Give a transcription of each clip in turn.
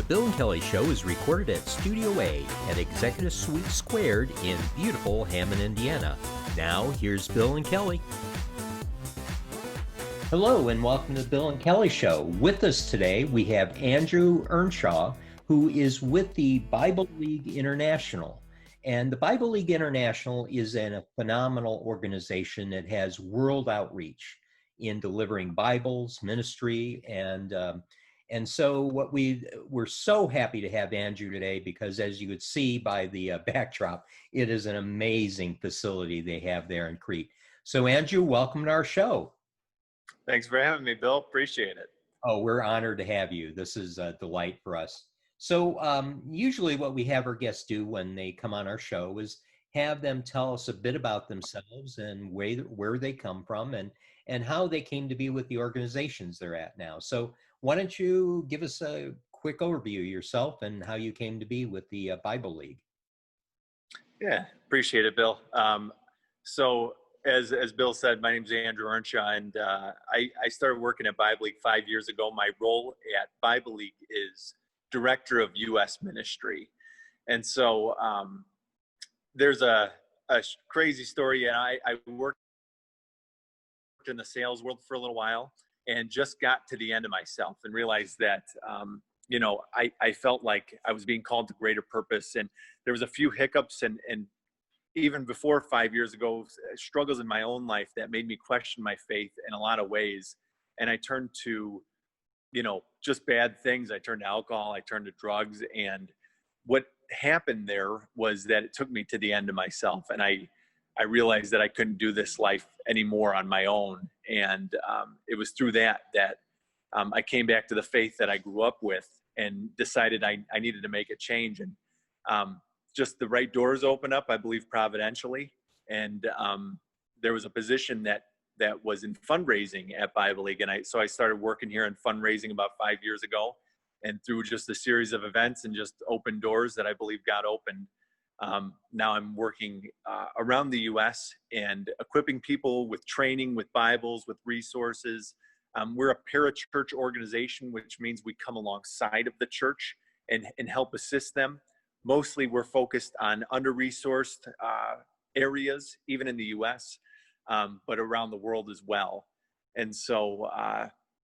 The Bill and Kelly Show is recorded at Studio A at Executive Suite Squared in beautiful Hammond, Indiana. Now, here's Bill and Kelly. Hello, and welcome to the Bill and Kelly Show. With us today, we have Andrew Earnshaw, who is with the Bible League International. And the Bible League International is a phenomenal organization that has world outreach in delivering Bibles, ministry, and so we're so happy to have Andrew today because, as you could see by the backdrop, it is an amazing facility they have there in Crete. So Andrew, welcome to our show. Thanks for having me, Bill. Appreciate it. Oh, we're honored to have you. This is a delight for us. So usually what we have our guests do when they come on our show is have them tell us a bit about themselves and where they come from and how they came to be with the organizations they're at now. So why don't you give us a quick overview of yourself and how you came to be with the Bible League? Yeah, appreciate it, Bill. So as Bill said, my name's Andrew Earnshaw, and I started working at Bible League 5 years ago. My role at Bible League is Director of U.S. Ministry. And so there's a crazy story. And I worked in the sales world for a little while and just got to the end of myself and realized that, I felt like I was being called to greater purpose. And there was a few hiccups and even before 5 years ago, struggles in my own life that made me question my faith in a lot of ways. And I turned to, just bad things. I turned to alcohol, I turned to drugs. And what happened there was that it took me to the end of myself. And I realized that I couldn't do this life anymore on my own. And it was through that I came back to the faith that I grew up with and decided I needed to make a change. And just the right doors opened up, I believe, providentially. And there was a position that was in fundraising at Bible League. And so I started working here in fundraising about 5 years ago. And through just a series of events and just open doors that I believe God opened, now I'm working around the U.S. and equipping people with training, with Bibles, with resources. We're a parachurch organization, which means we come alongside of the church and help assist them. Mostly we're focused on under-resourced areas, even in the U.S., but around the world as well. And so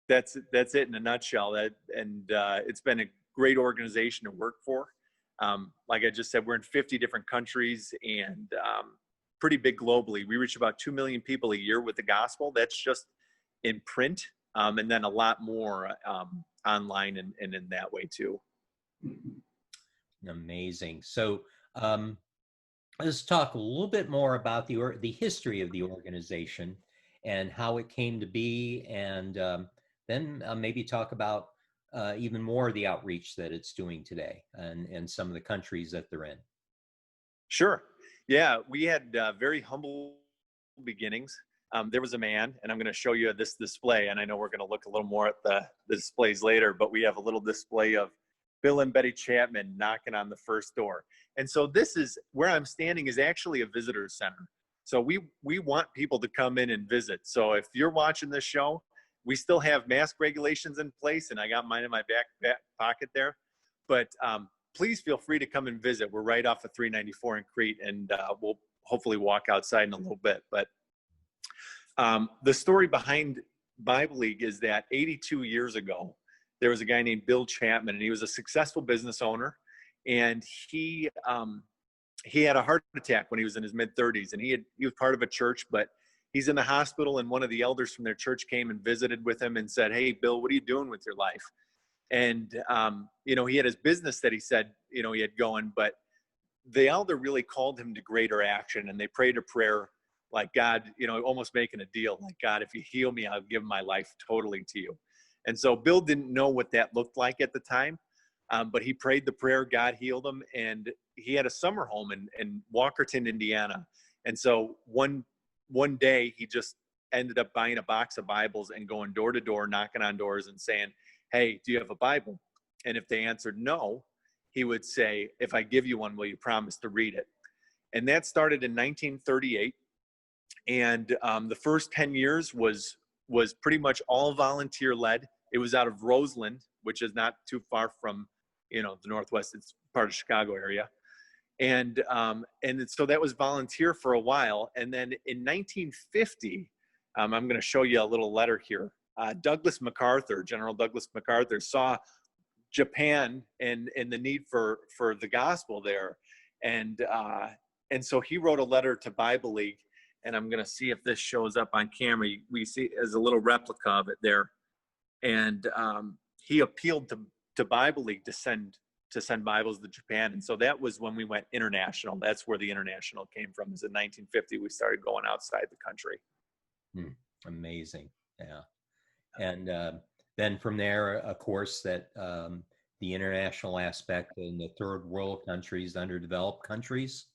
that's it in a nutshell. It's been a great organization to work for. Like I just said, we're in 50 different countries and pretty big globally. We reach about 2 million people a year with the gospel. That's just in print, and then a lot more online and in that way too. Amazing. So let's talk a little bit more about the history of the organization and how it came to be, and then maybe talk about even more of the outreach that it's doing today and some of the countries that they're in. Sure. Yeah, we had very humble beginnings. There was a man, and I'm going to show you this display, and I know we're going to look a little more at the displays later, but we have a little display of Bill and Betty Chapman knocking on the first door. And so this is where I'm standing is actually a visitor center. So we want people to come in and visit. So if you're watching this show, we still have mask regulations in place, and I got mine in my back pocket there. But please feel free to come and visit. We're right off of 394 in Crete, and we'll hopefully walk outside in a little bit. But the story behind Bible League is that 82 years ago, there was a guy named Bill Chapman, and he was a successful business owner. And he had a heart attack when he was in his mid-30s, and he was part of a church, but he's in the hospital, and one of the elders from their church came and visited with him and said, "Hey, Bill, what are you doing with your life?" And, he had his business that he said, he had going, but the elder really called him to greater action, and they prayed a prayer like, God, almost making a deal, like, God, if you heal me, I'll give my life totally to you. And so Bill didn't know what that looked like at the time, but he prayed the prayer, God healed him, and he had a summer home in Walkerton, Indiana. And so one day he just ended up buying a box of Bibles and going door to door, knocking on doors and saying, "Hey, do you have a Bible?" And if they answered no, he would say, "If I give you one, will you promise to read it?" And that started in 1938. And the first 10 years was pretty much all volunteer led. It was out of Roseland, which is not too far from the Northwest. It's part of Chicago area. And so that was volunteer for a while. And then in 1950, I'm going to show you a little letter here. General Douglas MacArthur, saw Japan and the need for the gospel there. And so he wrote a letter to Bible League, and I'm going to see if this shows up on camera. We see as a little replica of it there. And he appealed to Bible League to send Bibles to Japan. And so that was when we went international. That's where the international came from. Is in 1950 we started going outside the country. Amazing. Yeah. And then from there, of course, that the international aspect in the third world countries, underdeveloped countries.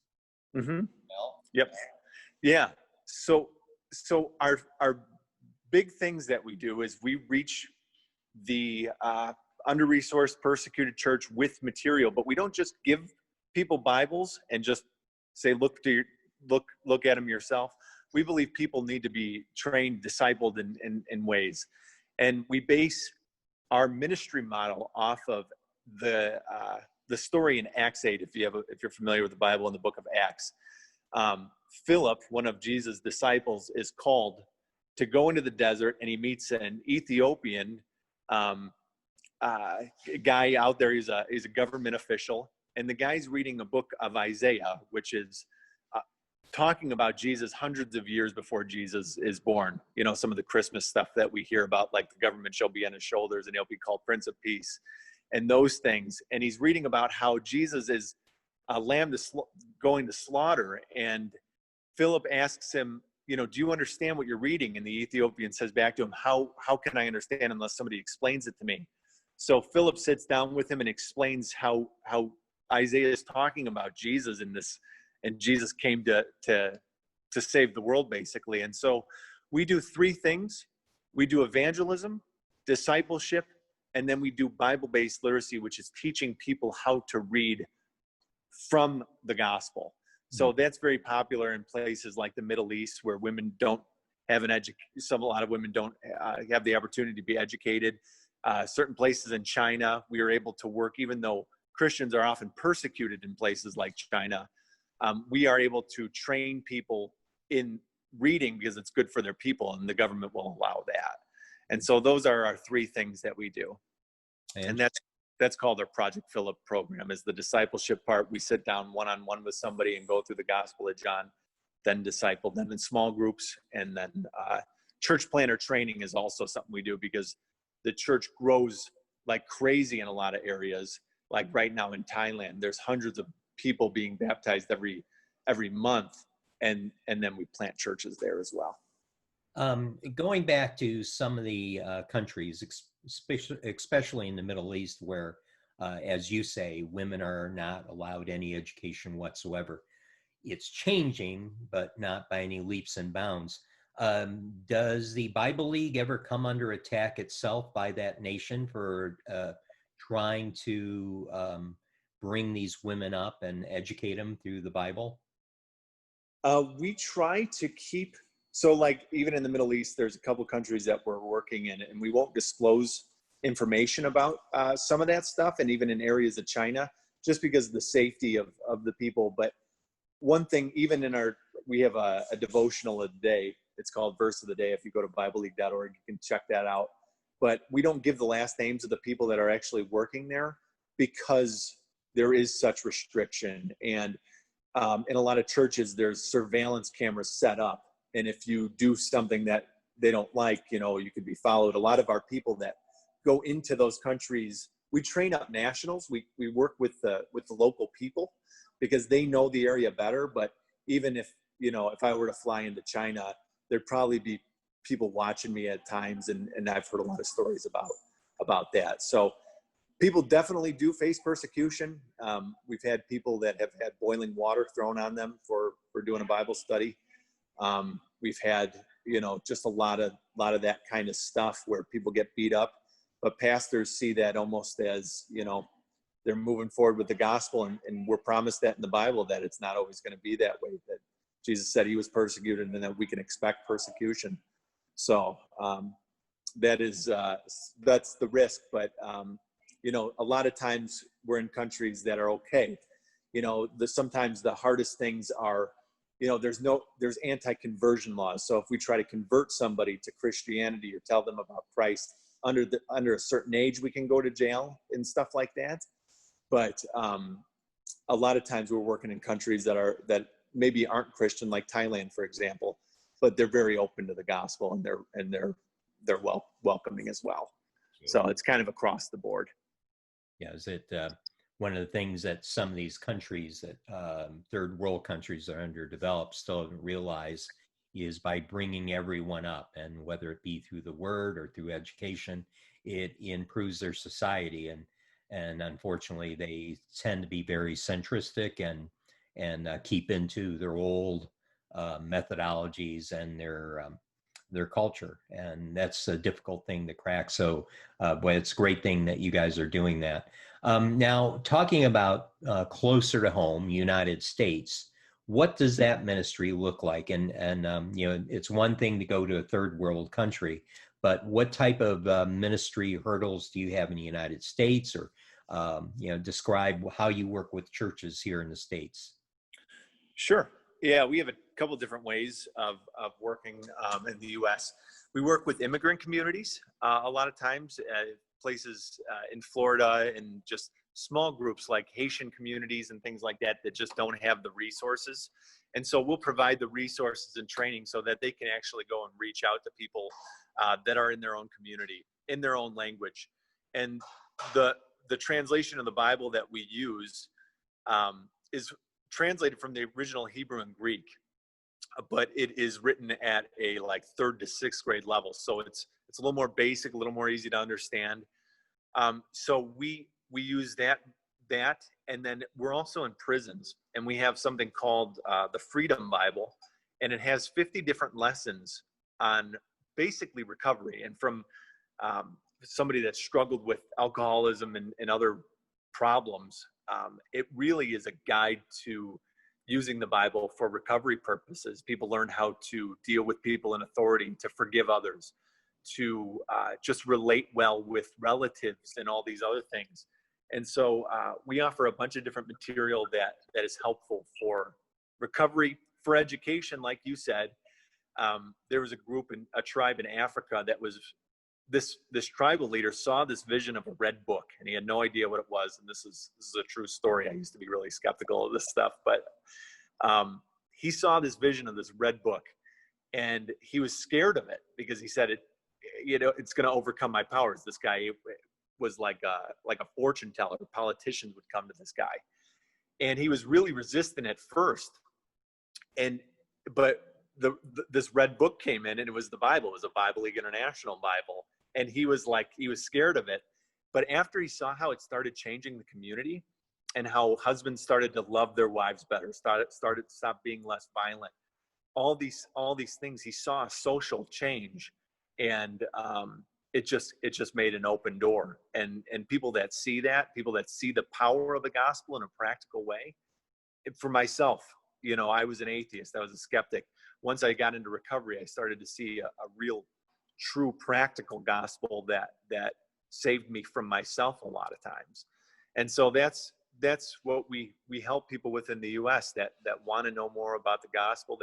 Yep. Yeah. So our big things that we do is we reach the under-resourced, persecuted church with material, but we don't just give people Bibles and just say, look at them yourself. We believe people need to be trained, discipled in ways. And we base our ministry model off of the story in Acts 8. If you're familiar with the Bible, in the book of Acts, Philip, one of Jesus' disciples, is called to go into the desert, and he meets an Ethiopian guy out there. He's a government official, and the guy's reading a book of Isaiah, which is talking about Jesus hundreds of years before Jesus is born. Some of the Christmas stuff that we hear about, like the government shall be on his shoulders and he'll be called Prince of Peace, and those things. And he's reading about how Jesus is a lamb going to slaughter. And Philip asks him, do you understand what you're reading? And the Ethiopian says back to him, how can I understand unless somebody explains it to me? So Philip sits down with him and explains how Isaiah is talking about Jesus in this, and Jesus came to save the world, basically. And so we do three things. We do evangelism, discipleship, and then we do Bible-based literacy, which is teaching people how to read from the gospel. So that's very popular in places like the Middle East, where women don't have a lot of women don't have the opportunity to be educated. Certain places in China, we are able to work, even though Christians are often persecuted in places like China. We are able to train people in reading because it's good for their people, and the government will allow that. And so those are our three things that we do. And that's called our Project Philip program, is the discipleship part. We sit down one-on-one with somebody and go through the Gospel of John, then disciple them in small groups. And then church planner training is also something we do, because the church grows like crazy in a lot of areas. Like right now in Thailand, there's hundreds of people being baptized every month, and then we plant churches there as well. Going back to some of the countries, especially in the Middle East, where, as you say, women are not allowed any education whatsoever. It's changing, but not by any leaps and bounds. Does the Bible League ever come under attack itself by that nation for trying to bring these women up and educate them through the Bible? We try to keep, so like even in the Middle East, there's a couple countries that we're working in, and we won't disclose information about some of that stuff, and even in areas of China, just because of the safety of the people. But one thing, even in we have a devotional of the day. It's called Verse of the Day. If you go to BibleLeague.org, you can check that out. But we don't give the last names of the people that are actually working there, because there is such restriction. And in a lot of churches, there's surveillance cameras set up. And if you do something that they don't like, you could be followed. A lot of our people that go into those countries, we train up nationals. We work with the local people, because they know the area better. But even if I were to fly into China, there'd probably be people watching me at times, and I've heard a lot of stories about that. So people definitely do face persecution. We've had people that have had boiling water thrown on them for doing a Bible study. We've had just a lot of that kind of stuff where people get beat up, but pastors see that almost as they're moving forward with the gospel, and we're promised that in the Bible, that it's not always going to be that way, that Jesus said he was persecuted and that we can expect persecution. So that's the risk. But a lot of times we're in countries that are okay. Sometimes the hardest things are, there's anti-conversion laws. So if we try to convert somebody to Christianity or tell them about Christ under a certain age, we can go to jail and stuff like that. But a lot of times we're working in countries that maybe aren't Christian, like Thailand, for example, but they're very open to the gospel, and they're welcoming as well. So it's kind of across the board. Yeah, is it one of the things that some of these countries that third world countries that are underdeveloped still haven't realized is by bringing everyone up, and whether it be through the word or through education, it improves their society. And unfortunately, they tend to be very centristic and keep into their old methodologies and their culture, and that's a difficult thing to crack. So, but it's a great thing that you guys are doing that. Now, talking about closer to home, United States, what does that ministry look like? And it's one thing to go to a third world country, but what type of ministry hurdles do you have in the United States, or describe how you work with churches here in the States? Sure. Yeah, we have a couple different ways of working in the U.S. We work with immigrant communities a lot of times, places in Florida, and just small groups like Haitian communities and things like that just don't have the resources. And so we'll provide the resources and training so that they can actually go and reach out to people that are in their own community, in their own language. And the translation of the Bible that we use is translated from the original Hebrew and Greek, but it is written at a like 3rd to 6th grade level. So it's a little more basic, a little more easy to understand. So we use that, and then we're also in prisons, and we have something called the Freedom Bible, and it has 50 different lessons on basically recovery. And from somebody that struggled with alcoholism and other problems, it really is a guide to using the Bible for recovery purposes. People learn how to deal with people in authority, to forgive others, to just relate well with relatives and all these other things. And so we offer a bunch of different material that is helpful for recovery, for education. Like you said, there was a tribe in Africa that was, this tribal leader saw this vision of a red book, and he had no idea what it was. And this is a true story. I used to be really skeptical of this stuff, but he saw this vision of this red book, and he was scared of it because he said it's going to overcome my powers. This guy was like a fortune teller. Politicians would come to this guy, and he was really resistant at first. But this red book came in, and it was the Bible. It was a Bible League International Bible. And he was scared of it. But after he saw how it started changing the community, and how husbands started to love their wives better, started to stop being less violent, all these things, he saw a social change. And it just made an open door. And people that see the power of the gospel in a practical way. For myself, I was an atheist. I was a skeptic. Once I got into recovery, I started to see a real, true, practical gospel that saved me from myself a lot of times. And so that's what we help people with in the U.S. that want to know more about the gospel,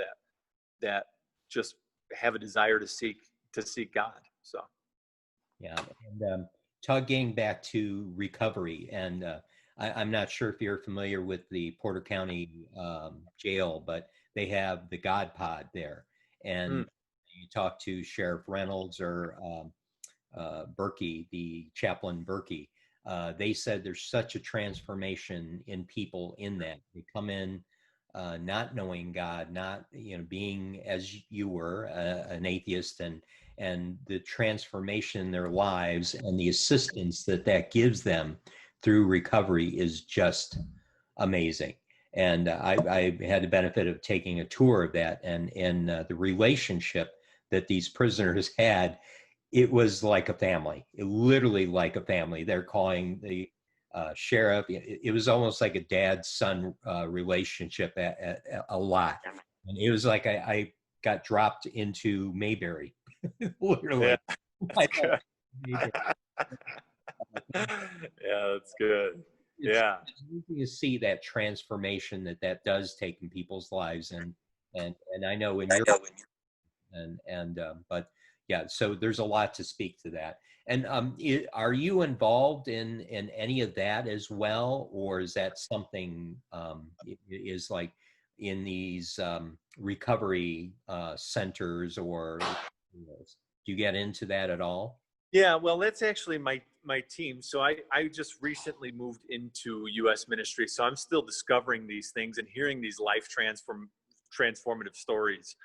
that just have a desire to seek God. So, yeah, and getting back to recovery, and I'm not sure if you're familiar with the Porter County Jail, but they have the God Pod there, and you talk to Sheriff Reynolds or Berkey, the chaplain Berkey. They said there's such a transformation in people in that they come in not knowing God, not being as you were an atheist, and the transformation in their lives and the assistance that gives them through recovery is just amazing. And I had the benefit of taking a tour of that, and the relationship that these prisoners had, it was like a family. It literally like a family. They're calling the sheriff. It was almost like a dad-son relationship a lot. And it was like I got dropped into Mayberry, literally. Yeah. Yeah, that's good. It's, Yeah. it's easy to see that transformation that does take in people's lives, and I know in your but yeah, so there's a lot to speak to that. And are you involved in any of that as well, or is that something is like in these recovery centers, or do you get into that at all? Yeah, well, that's actually my team. So I just recently moved into U.S. ministry, so I'm still discovering these things and hearing these transformative stories.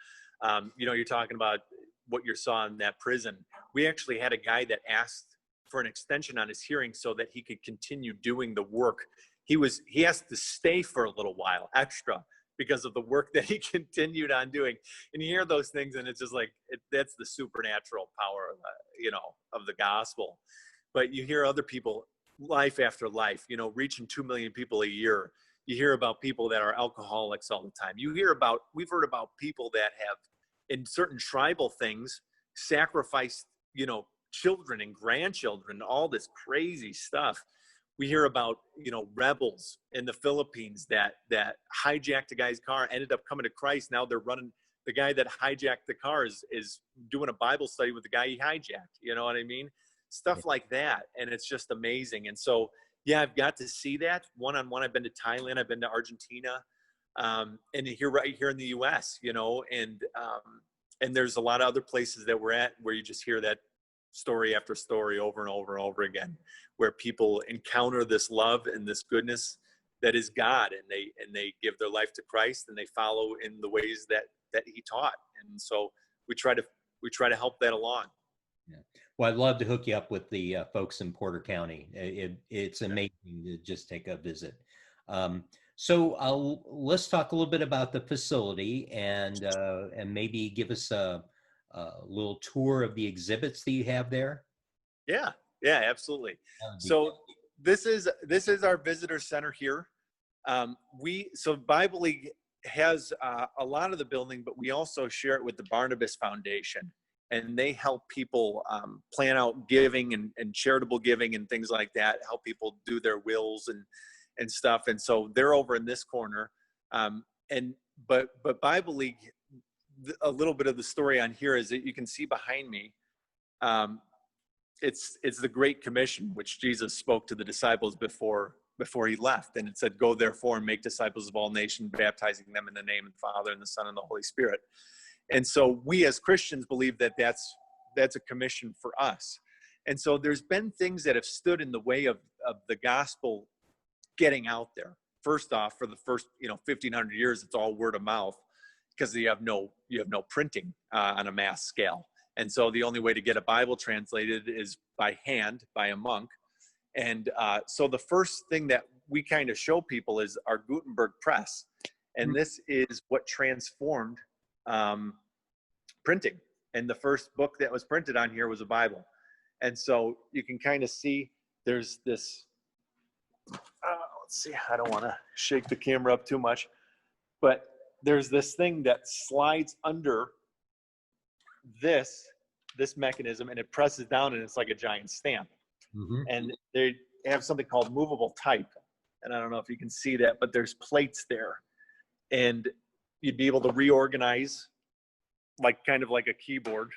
You're talking about what you saw in that prison. We actually had a guy that asked for an extension on his hearing so that he could continue doing the work. He has to stay for a little while extra because of the work that he continued on doing. And you hear those things, and it's just like that's the supernatural power, of the gospel. But you hear other people, life after life, reaching 2 million people a year. You hear about people that are alcoholics all the time. We've heard about people that have, in certain tribal things, sacrificed, children and grandchildren, all this crazy stuff. We hear about, rebels in the Philippines that hijacked a guy's car, ended up coming to Christ. Now they're running. The guy that hijacked the car is doing a Bible study with the guy he hijacked. You know what I mean? Stuff like that. And it's just amazing. And so, yeah, I've got to see that one-on-one. I've been to Thailand. I've been to Argentina. And here, right here in the U.S., and there's a lot of other places that we're at where you just hear that story after story over and over and over again, where people encounter this love and this goodness that is God, and they give their life to Christ, and they follow in the ways that he taught. And so we try to help that along. Yeah. Well, I'd love to hook you up with the folks in Porter County. It's amazing to just take a visit. So let's talk a little bit about the facility, and maybe give us a little tour of the exhibits that you have there. Yeah, absolutely. So this is our visitor center here. So Bible League has a lot of the building, but we also share it with the Barnabas Foundation, and they help people plan out giving and charitable giving and things like that, help people do their wills and stuff. And so they're over in this corner. But Bible League, a little bit of the story on here is that you can see behind me, it's the Great Commission, which Jesus spoke to the disciples before he left. And it said, "Go therefore and make disciples of all nations, baptizing them in the name of the Father and the Son and the Holy Spirit." And so we as Christians believe that that's a commission for us. And so there's been things that have stood in the way of the gospel getting out there. First off, for the first 1,500 years, it's all word of mouth, because you have no printing on a mass scale. And so the only way to get a Bible translated is by hand, by a monk. And so the first thing that we kind of show people is our Gutenberg press. And this is what transformed printing. And the first book that was printed on here was a Bible. And so you can kind of see there's this, let's see, I don't want to shake the camera up too much, but there's this thing that slides under this mechanism, and it presses down, and it's like a giant stamp. Mm-hmm. And they have something called movable type. And I don't know if you can see that, but there's plates there. And you'd be able to reorganize, kind of like a keyboard,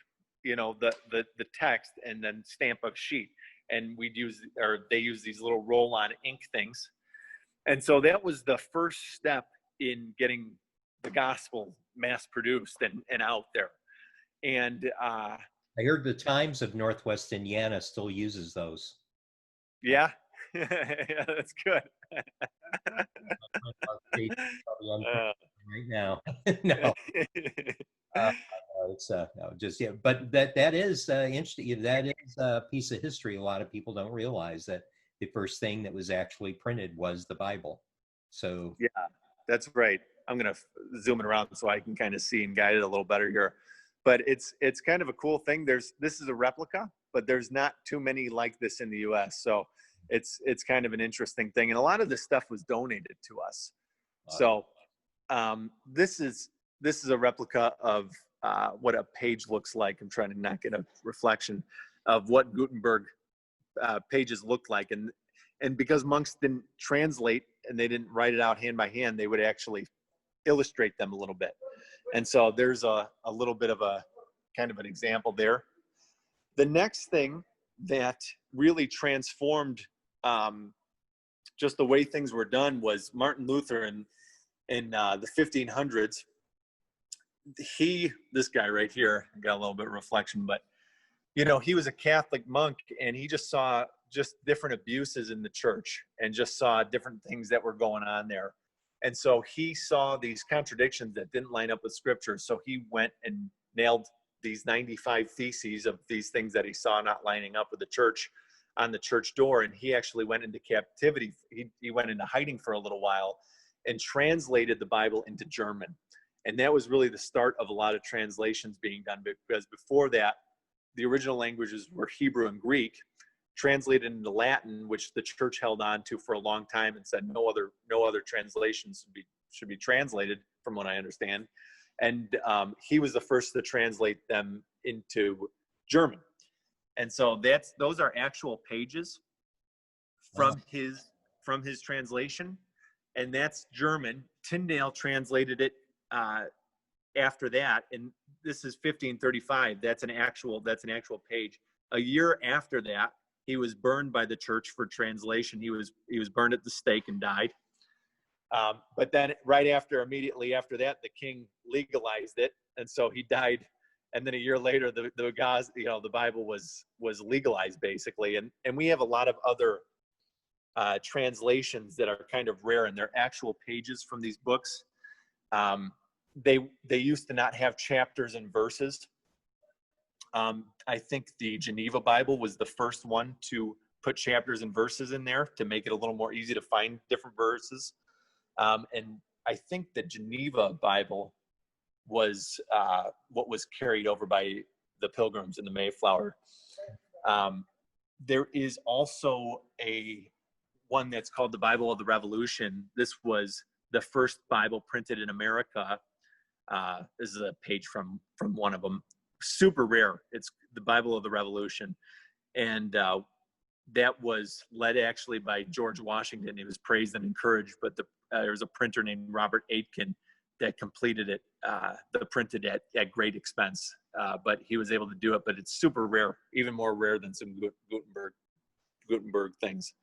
the text, and then stamp a sheet. And they use these little roll-on ink things. And so that was the first step in getting the gospel mass produced and out there. And I heard the Times of Northwest Indiana still uses those. Yeah, yeah, that's good. Right now. No. It's no, just yeah, but that is interesting. That is a piece of history. A lot of people don't realize that the first thing that was actually printed was the Bible. So yeah, that's right. I'm gonna zoom it around so I can kind of see and guide it a little better here. But it's kind of a cool thing. This is a replica, but there's not too many like this in the U.S. So it's kind of an interesting thing. And a lot of this stuff was donated to us. So this is a replica of what a page looks like. I'm trying to not get a reflection of what Gutenberg pages looked like. And And because monks didn't translate and they didn't write it out hand by hand, they would actually illustrate them a little bit. And so there's a little bit of a kind of an example there. The next thing that really transformed just the way things were done was Martin Luther in the 1500s. This guy right here, got a little bit of reflection, but he was a Catholic monk, and he just saw just different abuses in the church and just saw different things that were going on there. And so he saw these contradictions that didn't line up with scripture. So he went and nailed these 95 theses of these things that he saw not lining up with the church on the church door. And he actually went into captivity. He went into hiding for a little while and translated the Bible into German. And that was really the start of a lot of translations being done, because before that, the original languages were Hebrew and Greek, translated into Latin, which the church held on to for a long time and said no other translations should be translated, from what I understand. And he was the first to translate them into German. And so those are actual pages from his translation, and that's German. Tyndale translated it after that, and this is 1535. That's an actual page. A year after that, he was burned by the church for translation. He was burned at the stake and died. But then immediately after that, the king legalized it, and so he died. And then a year later, the Bible was legalized basically. And we have a lot of other translations that are kind of rare, and they're actual pages from these books. They used to not have chapters and verses. I think the Geneva Bible was the first one to put chapters and verses in there to make it a little more easy to find different verses. And I think the Geneva Bible was what was carried over by the Pilgrims in the Mayflower. There is also one that's called the Bible of the Revolution. This was the first Bible printed in America. This is a page from one of them. Super rare. It's the Bible of the Revolution. And that was led actually by George Washington. He was praised and encouraged, but there was a printer named Robert Aitken that completed it, printed at great expense. But he was able to do it, but it's super rare, even more rare than some Gutenberg things.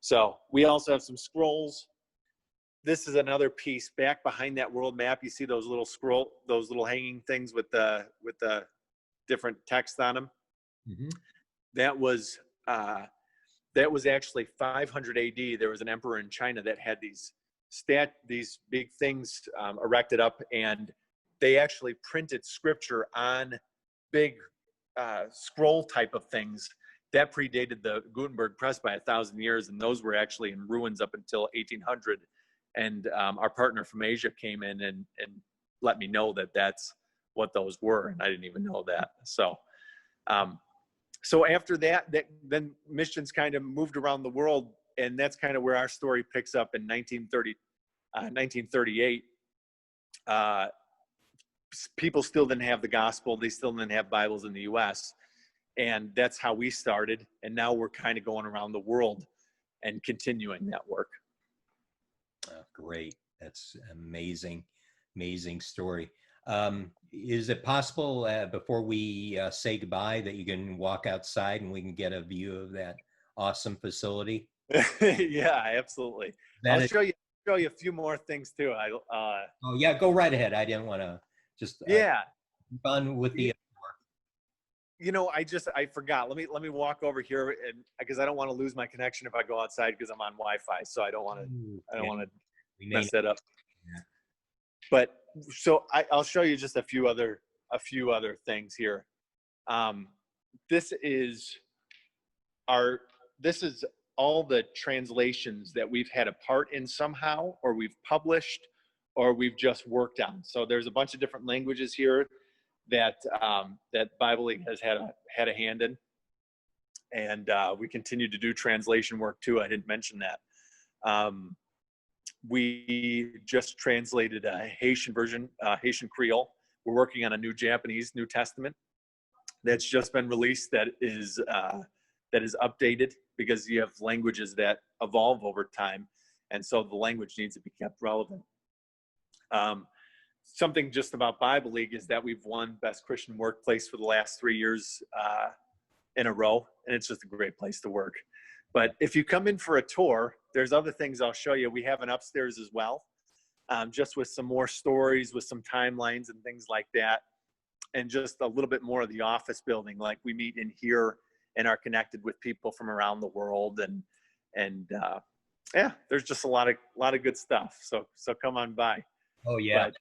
So we also have some scrolls. This is another piece back behind that world map. You see those little hanging things with the different text on them. Mm-hmm. That was actually 500 AD. There was an emperor in China that had these big things erected up, and they actually printed scripture on big scroll type of things. That predated the Gutenberg press by 1,000 years, and those were actually in ruins up until 1800. And our partner from Asia came in and let me know that that's what those were, and I didn't even know that. So after that, then missions kind of moved around the world, and that's kind of where our story picks up in 1938. People still didn't have the gospel. They still didn't have Bibles in the U.S., and that's how we started. And now we're kind of going around the world and continuing that work. Great. That's amazing story. Is it possible before we say goodbye that you can walk outside and we can get a view of that awesome facility? Yeah, absolutely. I'll show you a few more things too. Oh yeah, go right ahead. I didn't want to just fun with the. I forgot. Let me walk over here, and because I don't want to lose my connection if I go outside because I'm on Wi-Fi. So I don't want to mess that up. Yeah. But so I'll show you just a few other things here. This is all the translations that we've had a part in somehow, or we've published, or we've just worked on. So there's a bunch of different languages here that Bible League has had a hand in, and we continue to do translation work too. I didn't mention that. We just translated a Haitian version, Haitian Creole. We're working on a new Japanese New Testament that's just been released. That is that is updated, because you have languages that evolve over time. And so the language needs to be kept relevant. Something just about Bible League is that we've won Best Christian Workplace for the last 3 years in a row, and it's just a great place to work. But if you come in for a tour, there's other things I'll show you. We have an upstairs as well, just with some more stories, with some timelines and things like that, and just a little bit more of the office building. Like, we meet in here and are connected with people from around the world, and yeah, there's just a lot of good stuff. So come on by. Oh yeah. But,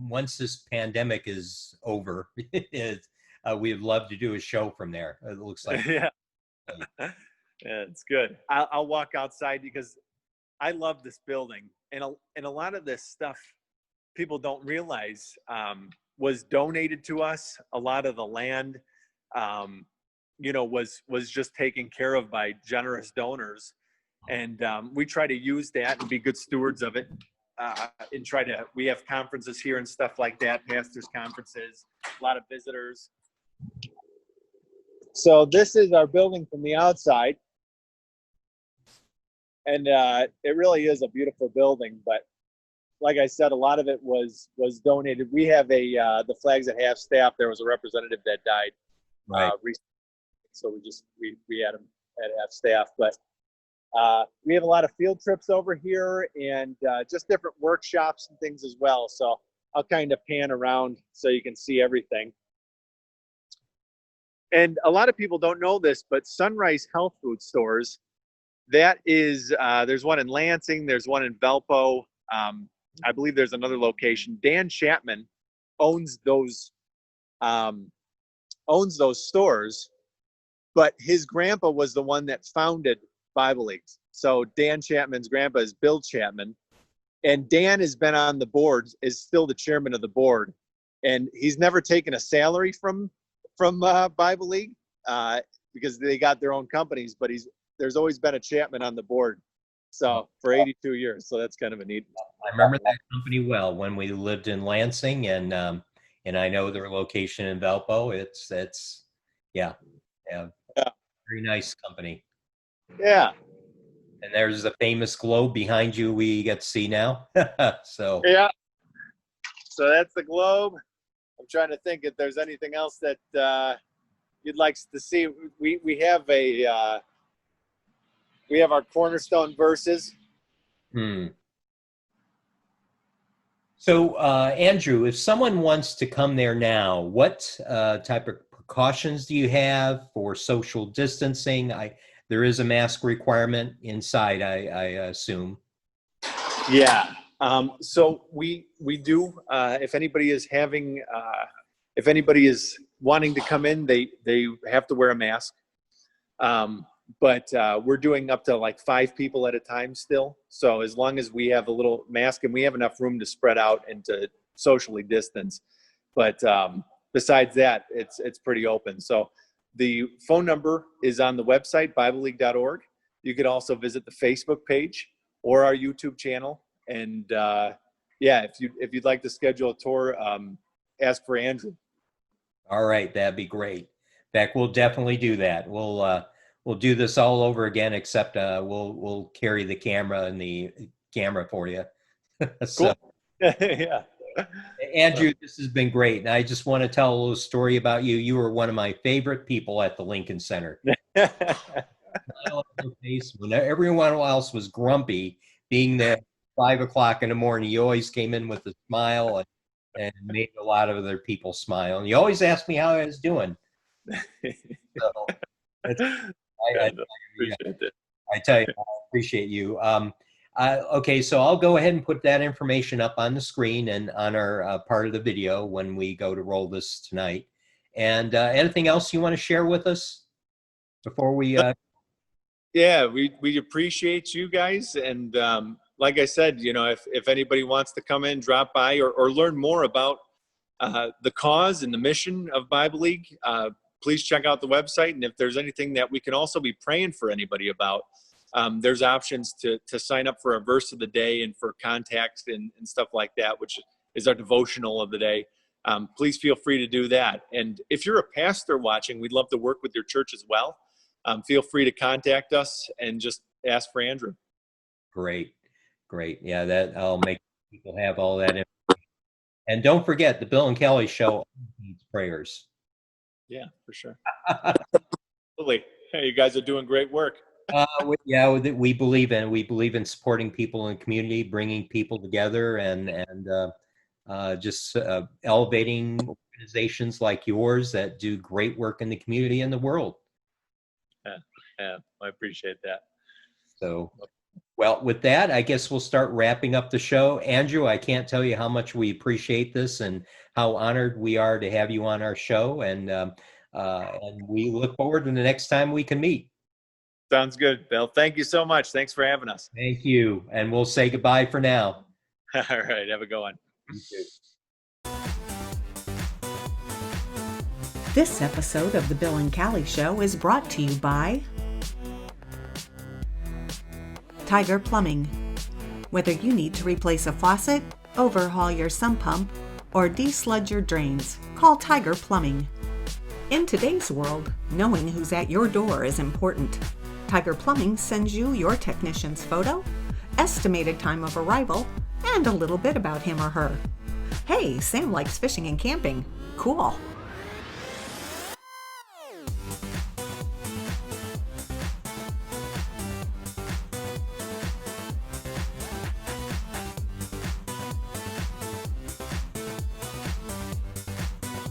Once this pandemic is over, we'd love to do a show from there. It looks like. yeah. Yeah, it's good. I'll walk outside because I love this building, and a lot of this stuff people don't realize was donated to us. A lot of the land, was just taken care of by generous donors, and we try to use that and be good stewards of it. And we have conferences here and stuff like that, pastors' conferences, a lot of visitors. So this is our building from the outside. And it really is a beautiful building, but like I said, a lot of it was donated. We have the Flags at Half staff. There was a representative that died recently, so we had him at half staff. But we have a lot of field trips over here, and just different workshops and things as well. So I'll kind of pan around so you can see everything. And a lot of people don't know this, but Sunrise Health Food Stores, that is, there's one in Lansing, there's one in Valpo. I believe there's another location. Dan Chapman owns those stores, but his grandpa was the one that founded Bible Leagues. So Dan Chapman's grandpa is Bill Chapman, and Dan has been on the board, is still the chairman of the board, and he's never taken a salary from Bible League because they got their own companies, but there's always been a Chapman on the board. So for 82 years. So that's kind of a neat. I remember that company well when we lived in Lansing, and I know their location in Valpo. It's very nice company. Yeah. And there's the famous globe behind you we get to see now. So yeah. So that's the globe. I'm trying to think if there's anything else that you'd like to see. We have our cornerstone verses. So, Andrew, if someone wants to come there now, what type of precautions do you have for social distancing? There is a mask requirement inside, I assume. Yeah. So we do. If anybody is wanting to come in, they have to wear a mask. But we're doing up to like 5 people at a time still. So as long as we have a little mask and we have enough room to spread out and to socially distance. But besides that, it's pretty open. So the phone number is on the website, BibleLeague.org. You could also visit the Facebook page or our YouTube channel. And if you'd like to schedule a tour, ask for Andrew. All right, that'd be great. In fact, we'll definitely do that. We'll do this all over again, except we'll carry the camera and the camera for you. So, cool. Yeah. Andrew, this has been great. And I just want to tell a little story about you. You were one of my favorite people at the Lincoln Center. When everyone else was grumpy, being there 5 o'clock in the morning, you always came in with a smile and made a lot of other people smile. And you always asked me how I was doing. So, I tell you, I appreciate you. Okay, so I'll go ahead and put that information up on the screen and on our part of the video when we go to roll this tonight. And anything else you want to share with us before we? Yeah, we appreciate you guys, and like I said, if anybody wants to come in, drop by, or learn more about the cause and the mission of Bible League, please check out the website. And if there's anything that we can also be praying for anybody about, there's options to sign up for a verse of the day and for contacts and stuff like that, which is our devotional of the day. Please feel free to do that. And if you're a pastor watching, we'd love to work with your church as well. feel free to contact us and just ask for Andrew. Great. Yeah, that I'll make people have all that information. And don't forget, the Bill and Kelly Show needs prayers. Yeah, for sure. Absolutely. Hey, you guys are doing great work. We believe in supporting people in the community, bringing people together, and just elevating organizations like yours that do great work in the community and the world. Yeah, I appreciate that. So, well, with that, I guess we'll start wrapping up the show. Andrew, I can't tell you how much we appreciate this and how honored we are to have you on our show. And we look forward to the next time we can meet. Sounds good, Bill. Thank you so much. Thanks for having us. Thank you. And we'll say goodbye for now. All right. Have a good one. You too. This episode of The Bill and Callie Show is brought to you by Tiger Plumbing. Whether you need to replace a faucet, overhaul your sump pump, or desludge your drains, call Tiger Plumbing. In today's world, knowing who's at your door is important. Tiger Plumbing sends you your technician's photo, estimated time of arrival, and a little bit about him or her. Hey, Sam likes fishing and camping. Cool.